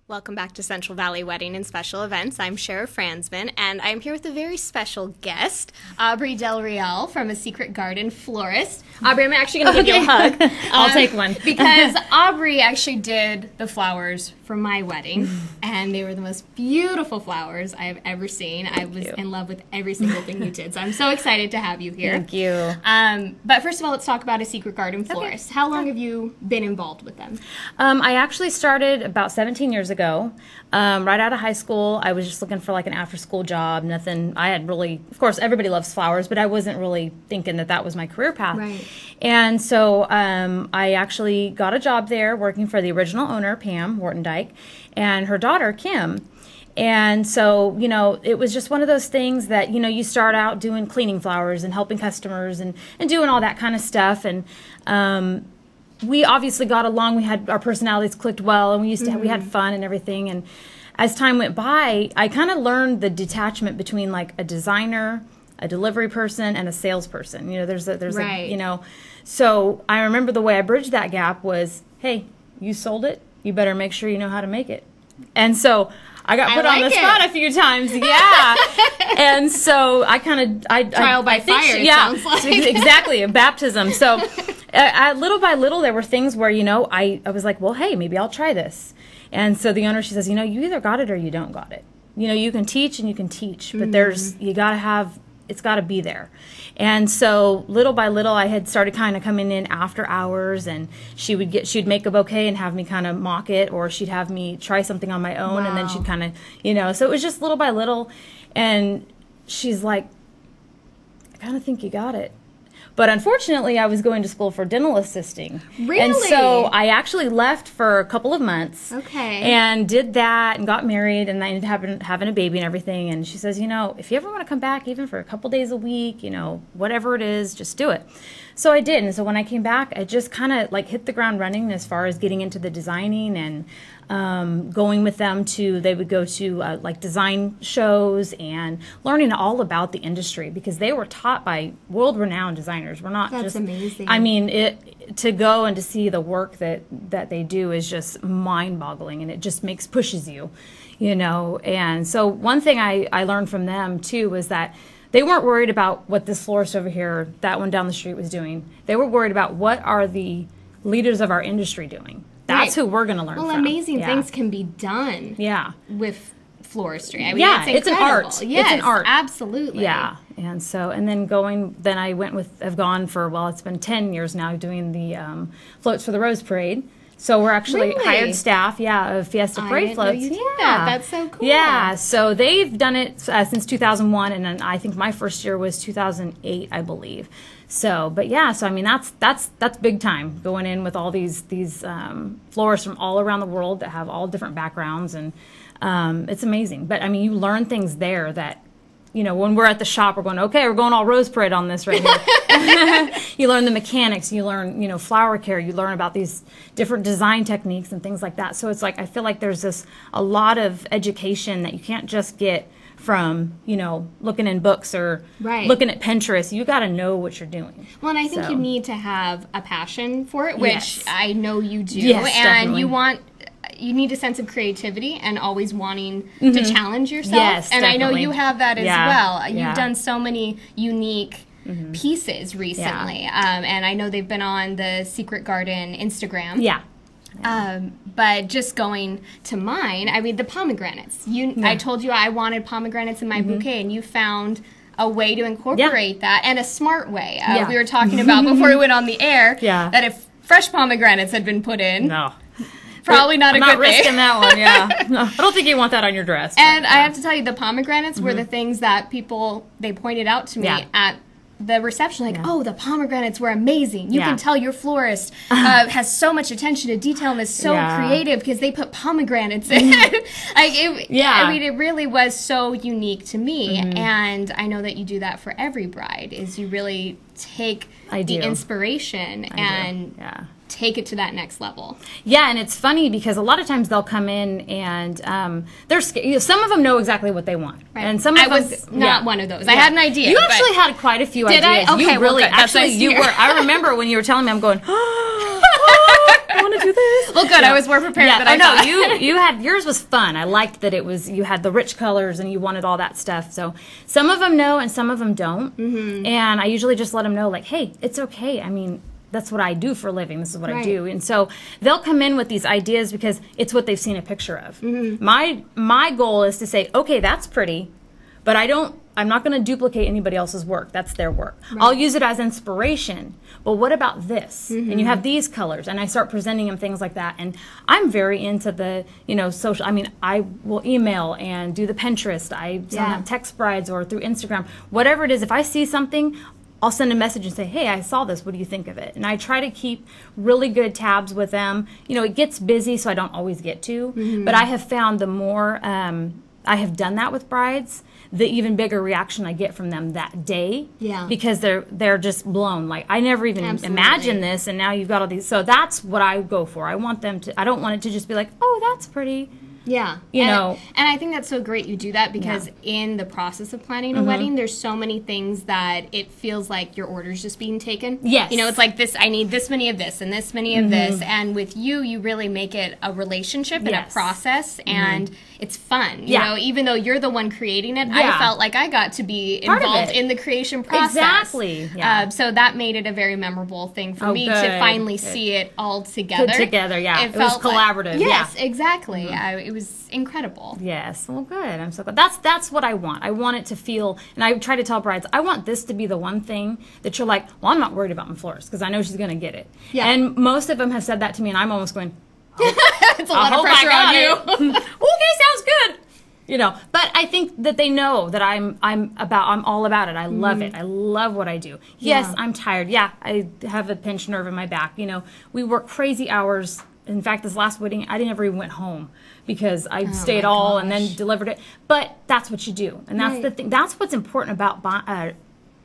Welcome back to Central Valley Wedding and Special Events. I'm Sheriff Fransman, and I'm here with a very special guest, Aubrey Del Real from A Secret Garden Florist. Aubrey, I'm actually going to give you a hug. I'll take one. Because Aubrey actually did the flowers for my wedding, and they were the most beautiful flowers I have ever seen. I was in love with every single thing you did, so I'm so excited to have you here. Thank you. But first of all, let's talk about A Secret Garden Florist. How long have you been involved with them? I actually started about 17 years ago. Right out of high school. I was just looking for like an after-school job. Nothing. I had really, of course, everybody loves flowers, but I wasn't really thinking that that was my career path. Right. And so I actually got a job there working for the original owner, Pam Wortendike, and her daughter, Kim. And so, you know, it was just one of those things that, you know, you start out doing cleaning flowers and helping customers and doing all that kind of stuff. And we obviously got along. We had our personalities clicked well, and we used to we had fun and everything. And as time went by, I kind of learned the detachment between like a designer, a delivery person, and a salesperson. You know, there's right. a, you know. So I remember the way I bridged that gap was, hey, you sold it, you better make sure you know how to make it. And so I got put on the spot a few times, yeah. And so I kind of trial by fire. Yeah, it sounds like. Exactly, a baptism. So little by little, there were things where, you know, I was like, well, hey, maybe I'll try this. And so the owner, she says, you know, you either got it or you don't got it. You know, you can teach and you can teach, but you got to have, it's got to be there. And so little by little, I had started kind of coming in after hours, and she'd make a bouquet and have me kind of mock it, or she'd have me try something on my own, and then she'd kind of, you know, so it was just little by little. And she's like, I kind of think you got it. But unfortunately, I was going to school for dental assisting. Really? And so I actually left for a couple of months. Okay. And did that and got married, and I ended up having a baby and everything. And she says, you know, if you ever want to come back, even for a couple days a week, you know, whatever it is, just do it. So I did. And so when I came back, I just kind of like hit the ground running as far as getting into the designing and going with them they would go to like design shows and learning all about the industry, because they were taught by world-renowned designers. We're not That's amazing. I mean, to go and to see the work that they do is just mind-boggling, and it just pushes you, you know. And so one thing I learned from them too was that they weren't worried about what this florist over here, that one down the street, was doing. They were worried about what are the leaders of our industry doing. That's who we're going to learn from. Well, amazing things can be done with floristry. I mean, it's an art. Yes, it's an art. Absolutely. Yeah. And so, and then I have gone for, well, it's been 10 years now doing the floats for the Rose Parade. So we're actually hired staff, of Fiesta Parade floats. I didn't know you did that. That's so cool. Yeah, so they've done it since 2001, and then I think my first year was 2008, I believe. So, but yeah, so I mean that's big time, going in with all these florists from all around the world that have all different backgrounds, and it's amazing. But I mean, you learn things there that, you know, when we're at the shop, we're going, okay, we're going all Rose Parade on this right here. You learn the mechanics, you learn, you know, flower care, you learn about these different design techniques and things like that. So it's like, I feel like there's a lot of education that you can't just get from, you know, looking in books or looking at Pinterest. You got to know what you're doing. Well, and I think you need to have a passion for it, which I know you do. Yes, and definitely. You need a sense of creativity and always wanting to challenge yourself. Yes, and definitely. I know you have that as well. Yeah. You've done so many unique pieces recently. And I know they've been on the Secret Garden Instagram. Yeah. But just going to mine, I mean, the pomegranates. I told you I wanted pomegranates in my bouquet, and you found a way to incorporate that, and a smart way. We were talking about before we went on the air that if fresh pomegranates had been put in, probably not a good thing. I'm not risking that one, No, I don't think you want that on your dress. And I have to tell you, the pomegranates were the things that they pointed out to me at the reception, like, oh, the pomegranates were amazing. You can tell your florist has so much attention to detail and is so creative because they put pomegranates in. I mean, it really was so unique to me. And I know that you do that for every bride, is you really take the inspiration and take it to that next level. Yeah, and it's funny because a lot of times they'll come in and they're scared. Some of them know exactly what they want, and some of them was not one of those. I had an idea. You actually had quite a few ideas. Did I? Okay, you really well, actually you were. I remember when you were telling me, I'm going, I want to do this. Well, good. I was more prepared than I thought. You had, yours was fun. I liked that you had the rich colors and you wanted all that stuff. So some of them know and some of them don't. Mm-hmm. And I usually just let them know, like, hey, it's okay. I mean, that's what I do for a living. This is what I do. And so they'll come in with these ideas because it's what they've seen a picture of. Mm-hmm. My goal is to say, okay, that's pretty, but I'm not going to duplicate anybody else's work. That's their work. Right. I'll use it as inspiration. But what about this? Mm-hmm. And you have these colors. And I start presenting them things like that. And I'm very into the, social. I mean, I will email and do the Pinterest. I sometimes text brides or through Instagram. Whatever it is, if I see something, I'll send a message and say, hey, I saw this. What do you think of it? And I try to keep really good tabs with them. It gets busy, so I don't always get to. Mm-hmm. But I have found the more I have done that with brides, the even bigger reaction I get from them that day. Yeah. Because they're just blown. Like, I never even imagined this, and now you've got all these. So that's what I go for. I don't want it to just be like, oh, that's pretty. Yeah. And I think that's so great you do that because in the process of planning a wedding, there's so many things that it feels like your order's just being taken. Yes. It's like this, I need this many of this and this many of this. And with you really make it a relationship and a process, and it's fun. Even though you're the one creating it, I felt like I got to be involved in the creation process. Exactly. Yeah. So that made it a very memorable thing for me to finally see it all together. Put together, it was collaborative. Yes, exactly. It was incredible. Yes. Well, good. I'm so glad. That's what I want. I want it to feel, and I try to tell brides, I want this to be the one thing that you're like, well, I'm not worried about my florist because I know she's going to get it. Yeah. And most of them have said that to me, and I'm almost going, it's a lot of pressure on you. Okay, sounds good. But I think that they know that I'm all about it. I love it. I love what I do. Yes, I'm tired. Yeah, I have a pinched nerve in my back. We work crazy hours. In fact, this last wedding, I never even went home because I stayed all and then delivered it. But that's what you do. And that's the thing. That's what's important about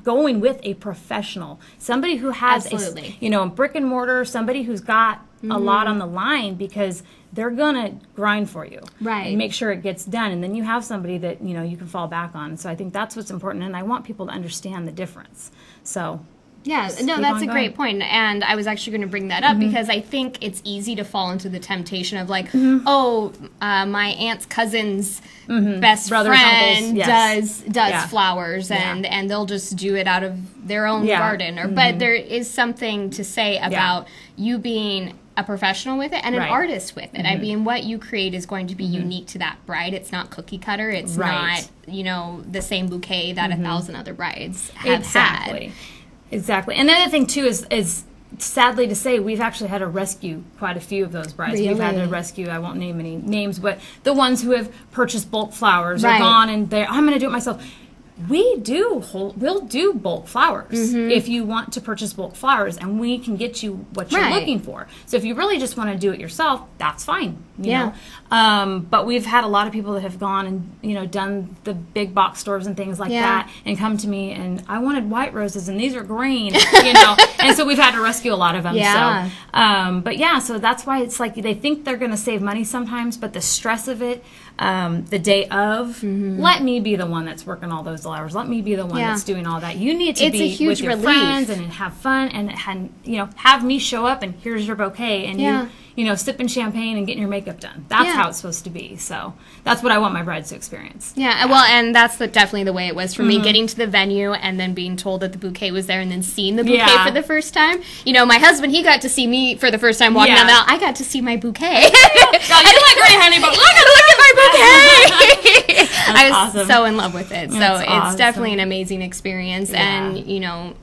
going with a professional. Somebody who has a brick and mortar, somebody who's got a lot on the line because they're going to grind for you. Right. And make sure it gets done. And then you have somebody that, you can fall back on. So I think that's what's important. And I want people to understand the difference. So... Yeah, no, that's a great point. And I was actually going to bring that up because I think it's easy to fall into the temptation of like, my aunt's cousin's best friend does flowers and they'll just do it out of their own garden. But there is something to say about you being a professional with it and an artist with it. I mean, what you create is going to be unique to that bride. It's not cookie cutter. It's not, the same bouquet that 1,000 other brides have had. Exactly. And the other thing, too, is sadly to say, we've actually had to rescue quite a few of those brides. Really? We've had to rescue, I won't name any names, but the ones who have purchased bulk flowers are gone and I'm going to do it myself. We'll do bulk flowers if you want to purchase bulk flowers, and we can get you what you're looking for. So if you really just want to do it yourself, that's fine. You know? But we've had a lot of people that have gone and done the big box stores and things like that, and come to me and I wanted white roses and these are green, and so we've had to rescue a lot of them. Yeah. So, so that's why it's like they think they're going to save money sometimes, but the stress of it. The day of, let me be the one that's working all those hours. Let me be the one that's doing all that. You need to be with your friends and have fun and have me show up and here's your bouquet and you sipping champagne and getting your makeup done. That's how it's supposed to be. So that's what I want my brides to experience. Yeah, well, and that's definitely the way it was for me, getting to the venue and then being told that the bouquet was there and then seeing the bouquet for the first time. My husband, he got to see me for the first time walking down the aisle. I got to see my bouquet. You look great, honey, but look at my bouquet. I was so in love with it. So it's definitely an amazing experience. And,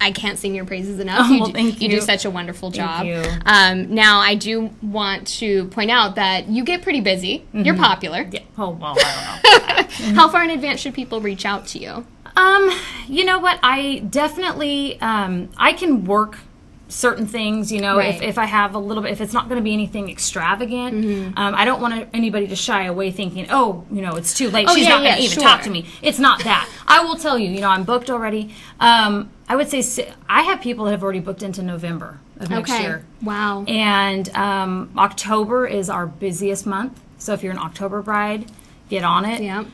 I can't sing your praises enough. You do such a wonderful job. Now, I do want to point out that you get pretty busy. You're popular. Yeah. Oh, well, I don't know. How far in advance should people reach out to you? You know what? I definitely, I can work certain things, if I have a little bit, if it's not going to be anything extravagant, I don't want anybody to shy away thinking, it's too late. She's not going to even talk to me. It's not that. I will tell you, I'm booked already. I would say I have people that have already booked into November of next year. Wow. And October is our busiest month. So if you're an October bride, get on it. Yeah.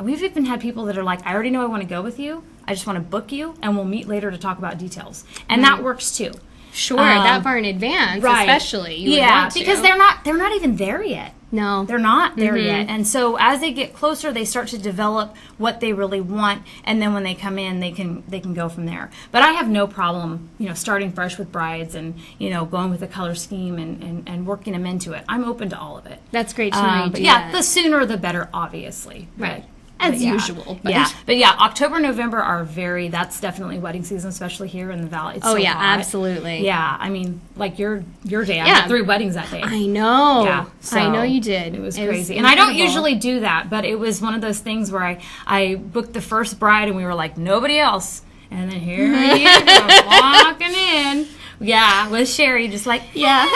We've even had people that are like, I already know I want to go with you. I just want to book you, and we'll meet later to talk about details. And that works, too. Sure, that far in advance, especially. You would want to. Because they're not even there yet. No. They're not there yet. And so as they get closer, they start to develop what they really want, and then when they come in, they can go from there. But I have no problem, starting fresh with brides and, going with a color scheme and working them into it. I'm open to all of it. That's great to know. But yeah, the sooner the better, obviously. Right. As usual. But. Yeah. But yeah, October, November that's definitely wedding season, especially here in the Valley. It's so hot. Absolutely. Yeah, I mean, like your day, I had 3 weddings that day. I know. Yeah, so I know you did. It was crazy. And I don't usually do that, but it was one of those things where I booked the first bride and we were like, nobody else. And then here you go, walking in. Yeah, with Sherry, just like, yeah.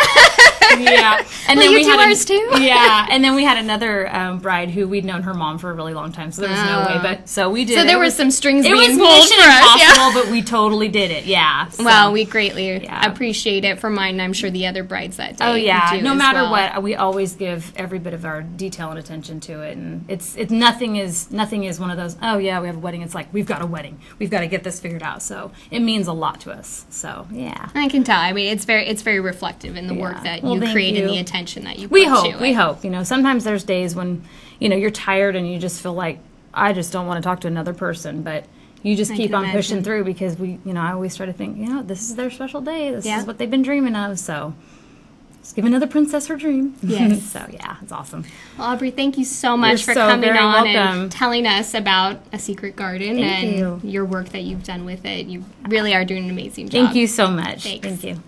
Yeah. And then we had ours too? Yeah. And then we had another bride who we'd known her mom for a really long time, so there was no way. But so we did. So there was some strings being pulled for us. It was Mission Impossible, but we totally did it. Yeah. So. Well, we greatly appreciate it for mine, and I'm sure the other brides that day. Oh yeah. No matter what, we always give every bit of our detail and attention to it, and it's nothing is one of those. Oh yeah, we have a wedding. It's like we've got a wedding. We've got to get this figured out. So it means a lot to us. So yeah. I can tell. I mean, it's very reflective in the work that you create and the attention that you put to it. We hope. Sometimes there's days when, you're tired and you just feel like, I just don't want to talk to another person, but you just keep on pushing through because I always try to think, this is their special day. This is what they've been dreaming of. So just give another princess her dream. Yes. So yeah, it's awesome. Well, Aubrey, thank you so much for coming on and telling us about A Secret Garden and your work that you've done with it. You really are doing an amazing job. Thank you so much. Thanks. Thank you.